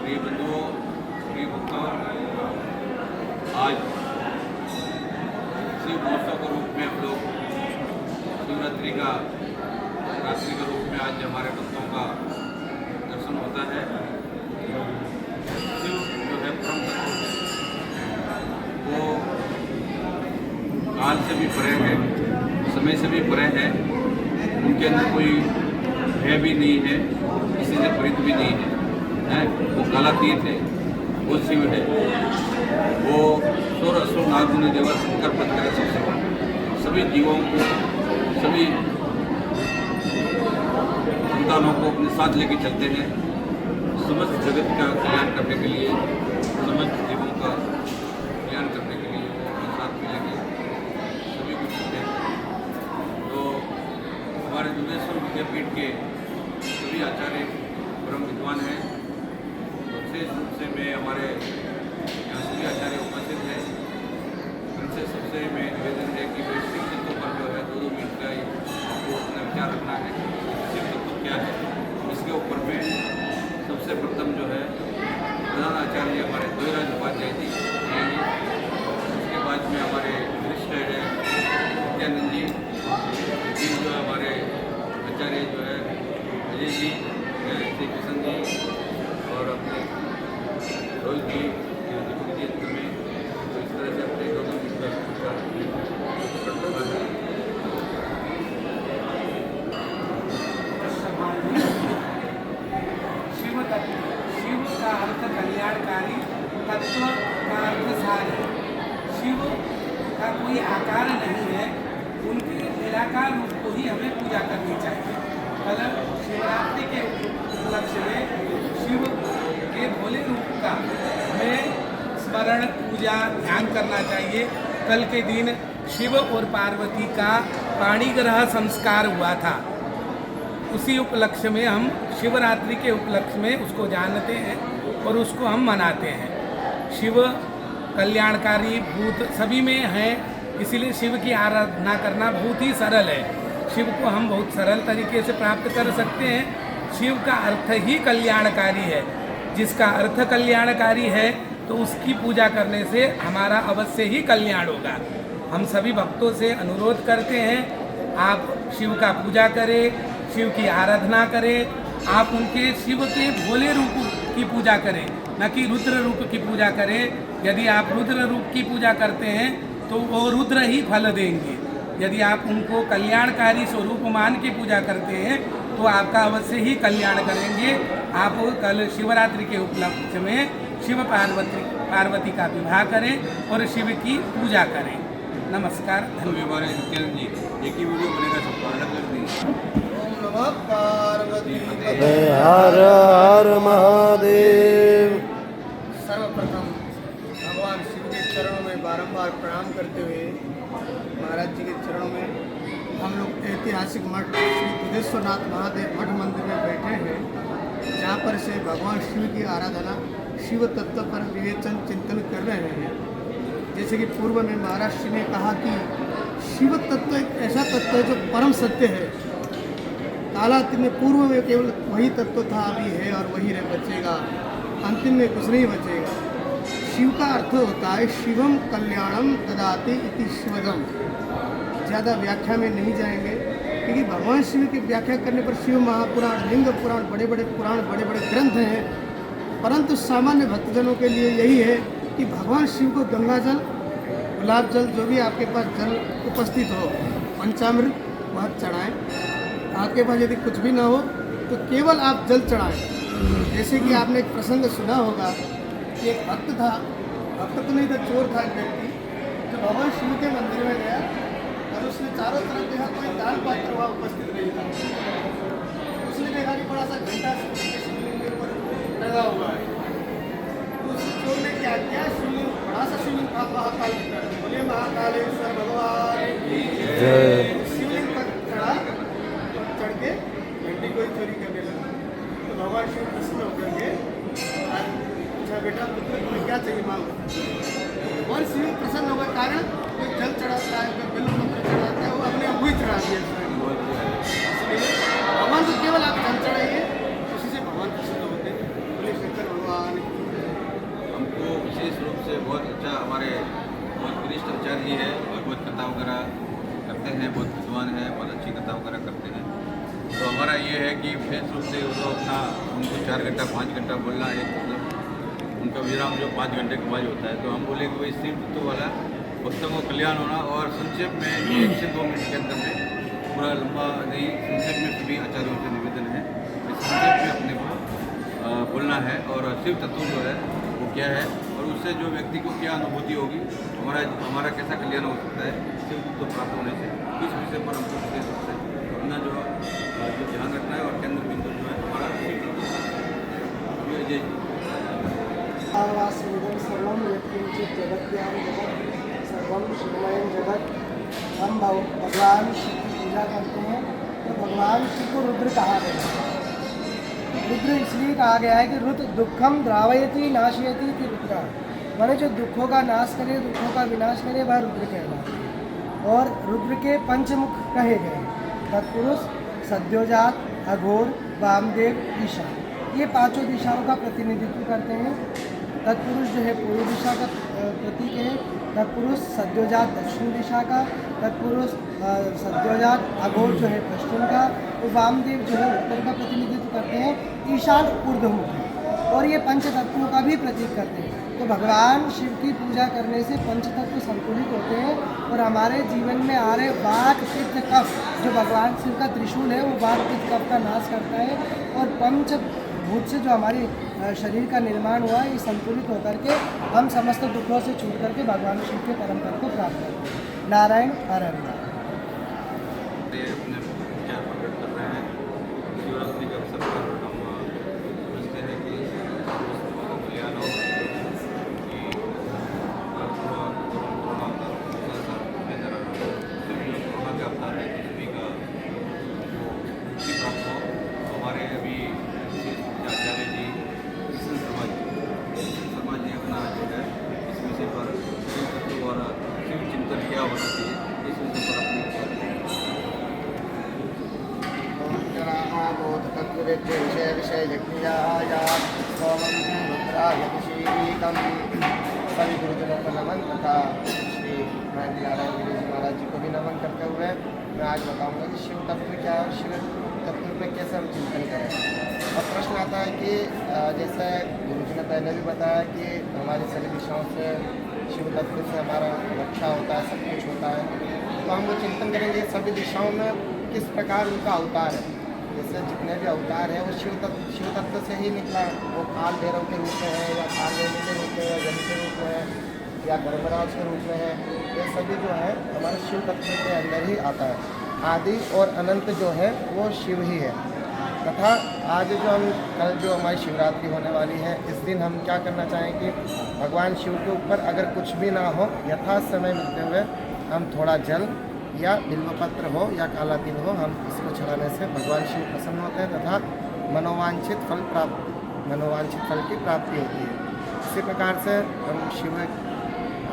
प्रिय बंधुओं, प्रिय भक्तों, आज शिव महोत्सव के रूप में हम लोग शिवरात्रि का रात्रि के रूप में आज हमारे भक्तों का दर्शन होता है। शिव जो है परम तत्व, वो काल से भी परे है, समय से भी परे है। उनके अंदर कोई भय भी नहीं है, किसी से प्रीत भी नहीं है। वो कालातीत है, वो शिव है। वो सुर असुर नागुनी देवा शंकर पंकर सबसे सभी जीवों को, सभी संतानों को अपने साथ लेके चलते हैं। समस्त जगत का कल्याण करने के लिए, समस्त जीवों का कल्याण करने के लिए वो अपने साथ में लेके सभी कुछ करते हैं। तो हमारे दुर्गेश्वर विद्यापीठ के सभी आचार्य परम विद्वान हैं। विशेष रूप से मैं हमारे यहाँ सभी आचार्य उपस्थित हैं। उनसे सबसे मैं निवेदन है कि वैश्विक तत्वों पर जो है 2-2 मिनट का आपको अपना विचार रखना है। शिव तत्व क्या है, इसके ऊपर में सबसे प्रथम जो है प्रधान आचार्य हमारे द्वैराज उपाध्याय जी आएंगे। उसके बाद में हमारे वरिष्ठ है नित्यानंद जी, फिर जो हमारे आचार्य जो है अजय जी, श्री किशन जी और अपने रोहित जी जी में, तो इस तरह से अपने 2-2 मिनट का शिव का अर्थ कल्याणकारी, तत्व का अर्थ सार है। शिव का कोई आकार नहीं है, उनके निराकार रूप को ही हमें पूजा करनी चाहिए। कल शिवरात्रि के उपलक्ष्य में शिव के भोले रूप का हमें स्मरण, पूजा, ध्यान करना चाहिए। कल के दिन शिव और पार्वती का पाणिग्रह संस्कार हुआ था। उसी उपलक्ष्य में हम शिवरात्रि के उपलक्ष्य में उसको जानते हैं और उसको हम मनाते हैं। शिव कल्याणकारी भूत सभी में है, इसीलिए शिव की आराधना करना बहुत ही सरल है। शिव को हम बहुत सरल तरीके से प्राप्त कर सकते हैं। शिव का अर्थ ही कल्याणकारी है। जिसका अर्थ कल्याणकारी है तो उसकी पूजा करने से हमारा अवश्य ही कल्याण होगा। हम सभी भक्तों से अनुरोध करते हैं, आप शिव का पूजा करें, शिव की आराधना करें। आप उनके शिव के भोले रूप की पूजा करें, न कि रुद्र रूप की पूजा करें। यदि आप रुद्र रूप की पूजा करते हैं तो वो रुद्र ही फल देंगे। यदि आप उनको कल्याणकारी स्वरूप मान की पूजा करते हैं तो आपका अवश्य ही कल्याण करेंगे। आप कल शिवरात्रि के उपलक्ष्य में शिव पार्वती का विवाह करें और शिव की पूजा करें। नमस्कार, धन्यवाद। हमारे नित्यानंद जी एक ही वीडियो बनेगा, सबको अलग कर दी। हर हर महादेव। सर्वप्रथम भगवान शिव के चरणों में बारंबार प्रणाम करते हुए महाराज जी के चरणों में हम लोग ऐतिहासिक मठ श्री दुधेश्वरनाथ महादेव मठ मंदिर में बैठे हैं, जहाँ पर से भगवान शिव की आराधना, शिव तत्व पर विवेचन चिंतन कर रहे हैं। जैसे कि पूर्व में महाराज जी ने कहा कि शिव तत्व एक ऐसा तत्व है जो परम सत्य है। कालातीत में पूर्व में केवल वही तत्व था, अभी है और वही रह बचेगा, अंतिम में कुछ नहीं बचेगा। शिव का अर्थ होता है शिवम कल्याणम ददाति इति शिवदम। ज़्यादा व्याख्या में नहीं जाएंगे, क्योंकि भगवान शिव की व्याख्या करने पर शिव महापुराण, लिंग पुराण, बड़े बड़े पुराण, बड़े बड़े ग्रंथ हैं। परंतु सामान्य भक्तजनों के लिए यही है कि भगवान शिव को गंगा जल, गुलाब जल, जो भी आपके पास जल उपस्थित हो, पंचामृत वह चढ़ाएँ। आपके पास यदि कुछ भी ना हो तो केवल आप जल चढ़ाएं। जैसे कि आपने एक प्रसंग सुना होगा कि एक भक्त था, भक्त तो नहीं था, चोर था एक व्यक्ति, जो भगवान शिव के मंदिर में गया और उसने चारों तरफ देखा कोई दान पात्र वहाँ उपस्थित नहीं था। उसने देखा कि बड़ा सा घंटा शिवलिंग के ऊपर लगा हुआ है। तो उस चोर ने क्या किया, शिवलिंग, बड़ा सा शिवलिंग था, महाकाल, बोले महाकालेश्वर भगवान शिवलिंग पर चढ़ा, चढ़ के घंटी को ही चोरी करने लगा। तो भगवान शिव प्रसन्न होकर के अच्छा बेटा पुत्र तुम्हें क्या चाहिए मांगो। और शिव प्रसन्न होकर कारण कोई जल चढ़ाता है, कोई बेल पत्र चढ़ाता है, वो अपने आप ही चढ़ा दिया। इसलिए भगवान को केवल आप जल चढ़ाइए, उसी से भगवान प्रसन्न होते हैं। बोले शंकर भगवान विशेष रूप से बहुत अच्छा हमारे बहुत वरिष्ठ आचार्य जी है, भगवत कथा वगैरह करते हैं, बहुत विद्वान है, बहुत अच्छी कथा वगैरह करते हैं। तो हमारा ये है कि विशेष रूप से वो अपना उनको 4 घंटा 5 घंटा बोलना एक मतलब उनका विराम जो 5 घंटे के बाद होता है, तो हम बोले कि भाई शिव तत्व वाला भक्तों को कल्याण होना और संक्षेप में 1 से 2 मिनट के अंदर में पूरा लंबा नहीं, संक्षेप में सभी आचार्यों से निवेदन है कि संक्षेप में अपने को बोलना है और शिव तत्व जो है वो क्या है और उससे जो व्यक्ति को क्या अनुभूति होगी, हमारा कैसा कल्याण हो सकता है शिव तत्व प्राप्त होने से, इस विषय पर हमको विशेष रूप से अपना जो ध्यान रखना है और केंद्र बिंदु जो है हमारा शिव तत्व। सर्वं यत्किंचित् जगत्यां जगत् सर्वं शिवमयं जगत। हम भगवान शिव की पूजा करते हैं तो भगवान शिव को रुद्र कहा गया है। रुद्र इसलिए कहा गया है कि रुद्र दुखम द्रावयति नाशयति इति रुद्र, माने जो दुखों का नाश करे, दुखों का विनाश करे, वह रुद्र कहलाता है। और रुद्र के पंचमुख कहे गए तत्पुरुष, सद्योजात, अघोर, वामदेव, ईशा। ये 5 दिशाओं का प्रतिनिधित्व करते हैं। तत्पुरुष जो है पूर्व दिशा का प्रतीक है, तत्पुरुष सद्योजात दक्षिण दिशा का, तत्पुरुष सद्योजात अघोर जो है पश्चिम का, और वामदेव जो है उत्तर का प्रतिनिधित्व करते हैं, ईशान ऊर्ध्वमुख है और ये पंच तत्वों का भी प्रतीक करते हैं। तो भगवान शिव की पूजा करने से पंच तत्व संतुलित होते हैं और हमारे जीवन में आ रहे वात पित्त कफ, जो भगवान शिव का त्रिशूल है वो वात पित्त कफ का नाश करता है और पंच भूत से जो हमारे शरीर का निर्माण हुआ है, ये संतुलित होकर के हम समस्त दुखों से छूट करके भगवान शिव के परम पद को प्राप्त करते हैं। नारायण हर हर। अपने विचार प्रकट कर रहे हैं। शिवरात्रि के अवसर पर हम समझते हैं कि कल्याण हो कि कोरोना का अवतार है, सभी का मुक्ति प्राप्त हो। हमारे अभी आचार्य जी कृष्ण समाज ने अपना जो है इस विषय पर शिव तत्व और शिव चिंतन क्या होना चाहिए इस विषय पर अपने विषय विषय जज्ञाया सोमं रुद्राय ऋषिकं सभी गुरुजनों को नमन तथा श्री महेंद्र नारायण गिरी जी महाराज जी को भी नमन करते हुए मैं आज बताऊंगा कि शिव तत्व क्या है, शिव तत्व में कैसे हम चिंतन करें। और प्रश्न आता है कि जैसे गुरु जी ने पहले भी बताया कि हमारी सभी दिशाओं से शिव तत्व से हमारा रक्षा होता है, सब कुछ होता है, तो हम लोग चिंतन करेंगे सभी दिशाओं में किस प्रकार उनका अवतार है। जैसे जितने भी अवतार हैं वो शिव तत्व से ही निकला है। वो काल भैरव के रूप में है या काल भैरव के रूप में या जल के रूप में है या धर्मराज के रूप में है, ये सभी जो है हमारे शिव तत्व के अंदर ही आता है। आदि और अनंत जो है वो शिव ही है। तथा आज जो हम कल जो हमारी शिवरात्रि होने वाली है, इस दिन हम क्या करना चाहें कि भगवान शिव के ऊपर अगर कुछ भी ना हो, यथा समय मिलते हुए हम थोड़ा जल या बिल्वपत्र हो या काला तिल हो, हम इसको चढ़ाने से भगवान शिव प्रसन्न होते हैं तथा मनोवांछित फल की प्राप्ति होती है। इसी प्रकार से हम शिव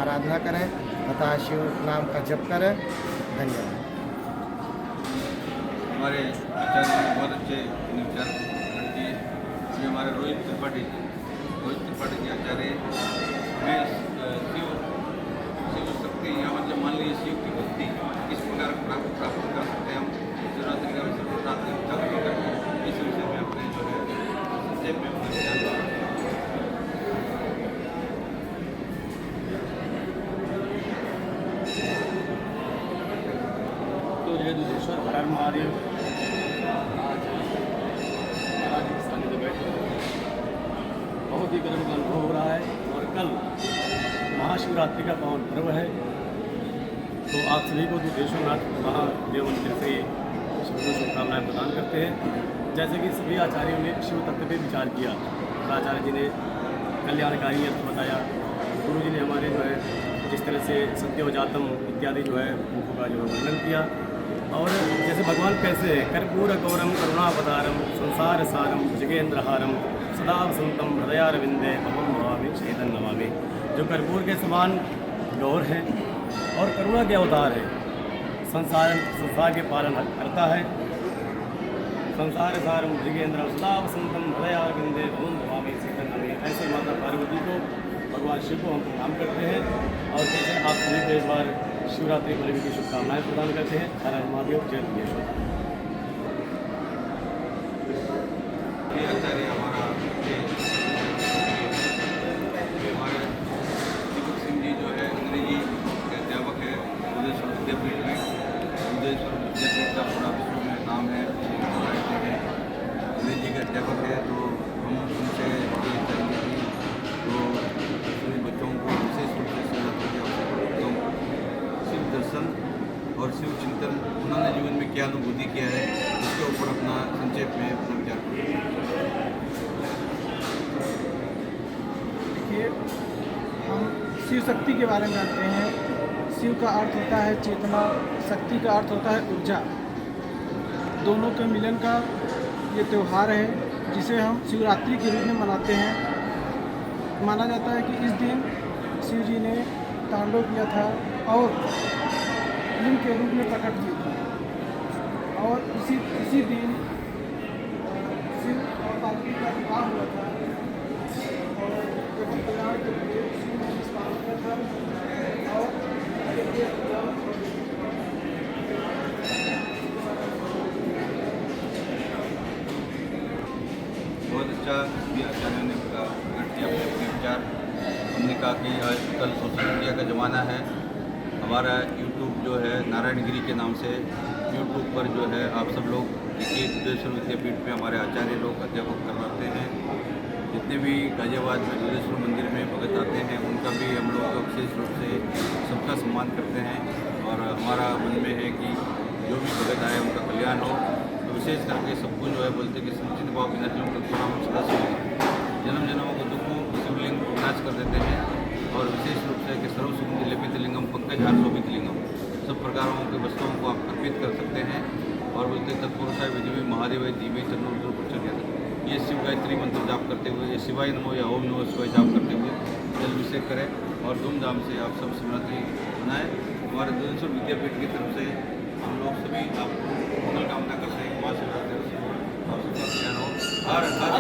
आराधना करें तथा शिव नाम का जप करें। धन्यवाद। हमारे आचार्य ने बहुत अच्छे विचार प्रकट किए। ये हमारे रोहित त्रिपाठी जी आचार्य हमें शिव शक्ति या मतलब मान लीजिए शिव की भक्ति किस प्रकार प्राप्त कर सकते हैं हम शिवरात्रि का अवसर पर प्राप्त कर इस विषय में अपने जो है संक्षेप में अपना ध्यान दें। तो जय दुधेश्वर हर हर महादेव। आज महाराज के सानिध्य में बैठे बहुत ही गर्व का अनुभव हो रहा है और कल महाशिवरात्रि का पावन पर्व है, तो आप सभी को दुधेश्वरनाथ महादेव मंदिर से शुभकामनाएं प्रदान करते हैं। जैसे कि सभी आचार्यों ने शिव तत्व पर विचार किया, आचार्य जी ने कल्याणकारी अर्थ बताया, गुरु जी ने हमारे जो है जिस तरह से सत्योजातम इत्यादि जो है मुखों का जो है वर्णन किया। और जैसे भगवान कैसे है, कर्पूर गौरम करुणावतारम संसार सारम जगेंद्रहारम सदा वसंतम हृदयारविंदे अहम भवामि चेतन नमामि। जो कर्पूर के समान गौर है और करुणा के अवतार है, संसार के पालन करता है। संसार सारम जगेंद्र सदा वसंतम हृदयारविंदे अहम भवामि चेतन नमामि। ऐसे माता पार्वती को भगवान भगवान शिव को हम प्रणाम करते हैं और जैसे आप सभी को एक बार शिवरात्रि पर्व की शुभकामनाएं प्रदान करते हैं। हर हर महादेव, जय योगेश्वर। ये आचार्य हमारा हमारे दीपक सिंह जी जो है अंग्रेजी के अध्यापक है बुद्धेश्वर विद्यापीठ में। बुद्धेश्वर विद्यापीठ का पूरा विश्व में नाम है, पढ़ाते हैं, अंग्रेजी के अध्यापक है। तो हम उनसे ये करेंगे कि तो सभी बच्चों को विशेष रूप से शिवरात्रि के अवसर पर बच्चों को शिव दर्शन और शिव चिंतन उन्होंने जीवन में क्या अनुभूति किया है उसके ऊपर अपना संक्षेप में अपना विचार करें। देखिए, हम शिव शक्ति के बारे में जानते हैं। शिव का अर्थ होता है चेतना, शक्ति का अर्थ होता है ऊर्जा। दोनों के मिलन का ये त्यौहार है जिसे हम शिवरात्रि के रूप में मनाते हैं। माना जाता है कि इस दिन शिव जी ने तांडव किया था और लिंग के रूप में प्रकट हुए थे और इसी दिन शिव और पार्वती का विवाह हुआ था और जब कल्याण के लिए शिव ने स्नान किया था और बहुत अच्छा भी आचार्यों ने प्रकट किया अपने विचार। हमने कहा कि आजकल सोशल मीडिया का ज़माना है। हमारा यूट्यूब जो है नारायणगिरी के नाम से यूट्यूब पर जो है आप सब लोग बुद्धेश्वर विद्यापीठ में हमारे आचार्य लोग अध्यापक करवाते हैं। जितने भी गाजियाबाद में बुद्धेश्वर मंदिर में भगत आते हैं उनका भी हम लोग विशेष रूप से सबका सम्मान करते हैं और हमारा मन में है कि जो भी भगत आए उनका कल्याण हो। तो विशेष करके सबको जो है बोलते कि संचित भाव विनाशों का पूरा सदा शिव जन्म जन्मों को दुखों शिवलिंग विनाश कर देते हैं और विशेष रूप से कि सर्वसुगंधि लेपित लिंगम पंकज हार शोभित लिंगम सब प्रकारों के वस्तुओं को आप अर्पित कर सकते हैं और बोलते तत्पुरुषाय विधिवी महादेव दीवी चंद्र प्रचलित ये शिव गायत्री मंत्र जाप करते हुए, ये शिवाय नमो या ओम नमो शिवाय जाप करते हुए जल अभिषेक करें और धूमधाम से आप सब शिवरात्रि मनाएं। हमारे बुद्धेश्वर विद्यापीठ की तरफ से हम लोग सभी आपको मंगल कामना करते हैं। माँ शिवरात्रि और सबका कल्याण हो। हर हर